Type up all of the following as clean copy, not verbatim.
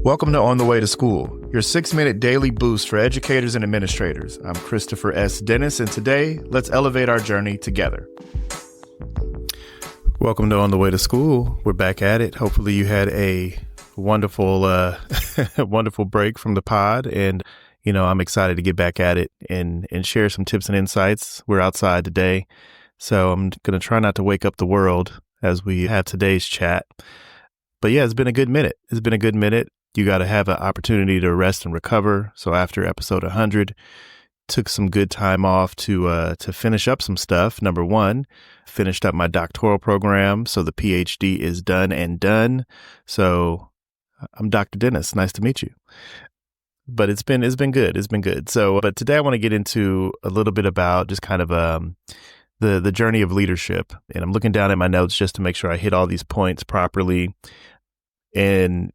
Welcome to On the Way to School, your 6-minute daily boost for educators and administrators. I'm Christopher S. Dennis, and today, let's elevate our journey together. Welcome to On the Way to School. We're back at it. Hopefully you had a wonderful, wonderful break from the pod, and I'm excited to get back at it and share some tips and insights. We're outside today, so I'm going to try not to wake up the world as we have today's chat. But yeah, it's been a good minute. You got to have an opportunity to rest and recover. So after episode 100, took some good time off to finish up some stuff. Number one, finished up my doctoral program. So the PhD is done. So I'm Dr. Dennis. Nice to meet you. But it's been good. So, but today I want to get into a little bit about just kind of the journey of leadership. And I'm looking down at my notes just to make sure I hit all these points properly. And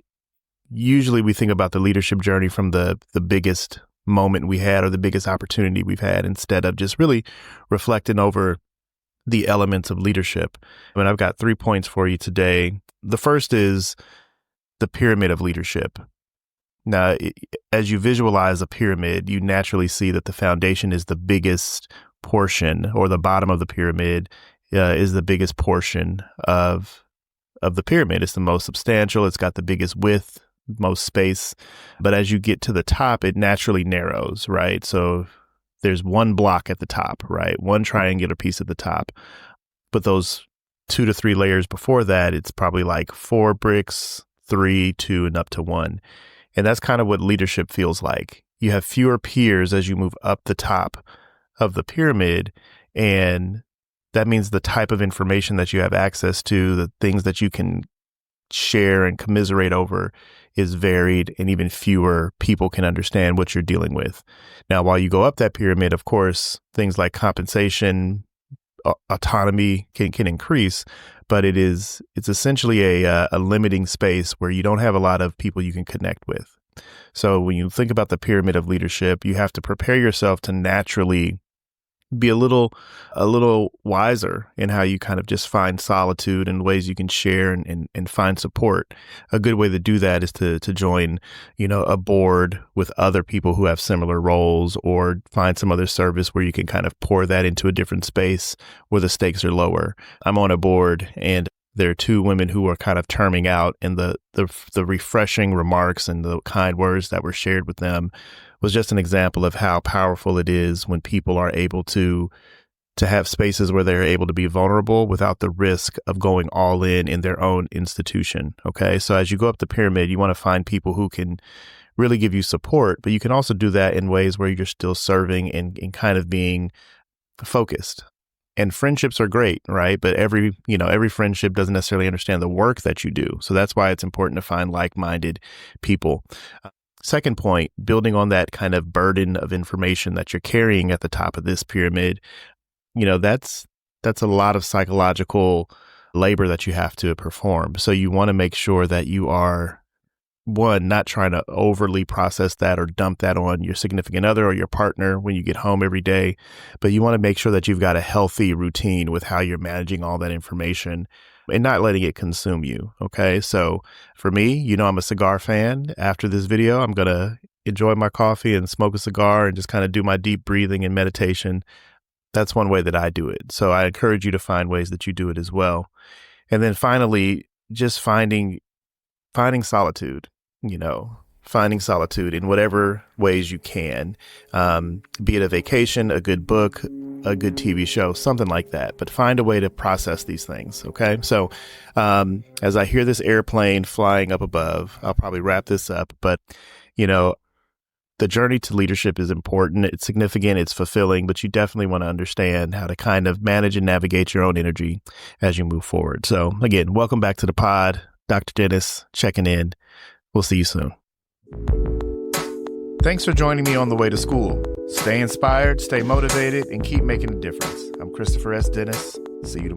usually we think about the leadership journey from the biggest moment we had or the biggest opportunity we've had, instead of just really reflecting over the elements of leadership. And I've got 3 points for you today. The first is the pyramid of leadership. Now, as you visualize a pyramid, you naturally see that the foundation is the biggest portion, or the bottom of the pyramid is the biggest portion of the pyramid. It's the most substantial. It's got the biggest width, most space. But as you get to the top, it naturally narrows, right? So there's one block at the top, right? One triangular piece at the top. But those 2 to 3 layers before that, it's probably like 4 bricks, 3, 2, and up to 1. And that's kind of what leadership feels like. You have fewer peers as you move up the top of the pyramid, and that means the type of information that you have access to, the things that you can share and commiserate over, is varied, and even fewer people can understand what you're dealing with. Now, while you go up that pyramid, of course, things like compensation, autonomy can increase, but it's essentially a limiting space where you don't have a lot of people you can connect with. So when you think about the pyramid of leadership, you have to prepare yourself to naturally be a little wiser in how you kind of just find solitude and ways you can share and find support. A good way to do that is to join, a board with other people who have similar roles, or find some other service where you can kind of pour that into a different space where the stakes are lower. I'm on a board, and there are 2 women who are kind of terming out, and the refreshing remarks and the kind words that were shared with them was just an example of how powerful it is when people are able to have spaces where they're able to be vulnerable without the risk of going all in their own institution. Okay. So as you go up the pyramid, you want to find people who can really give you support, but you can also do that in ways where you're still serving and kind of being focused. And friendships are great, right? But every friendship doesn't necessarily understand the work that you do. So that's why it's important to find like-minded people. Second point, building on that kind of burden of information that you're carrying at the top of this pyramid, that's a lot of psychological labor that you have to perform. So you want to make sure that you are, one, not trying to overly process that or dump that on your significant other or your partner when you get home every day, but you want to make sure that you've got a healthy routine with how you're managing all that information and not letting it consume you. Okay. So for me, I'm a cigar fan. After this video, I'm going to enjoy my coffee and smoke a cigar and just kind of do my deep breathing and meditation. That's one way that I do it. So I encourage you to find ways that you do it as well. And then finally, just finding solitude, finding solitude in whatever ways you can, be it a vacation, a good book, a good TV show, something like that. But find a way to process these things. Okay. So as I hear this airplane flying up above, I'll probably wrap this up. But, the journey to leadership is important. It's significant. It's fulfilling. But you definitely want to understand how to kind of manage and navigate your own energy as you move forward. So again, welcome back to the pod. Dr. Dennis checking in. We'll see you soon. Thanks for joining me on the way to school. Stay inspired, stay motivated, and keep making a difference. I'm Christopher S. Dennis. See you tomorrow.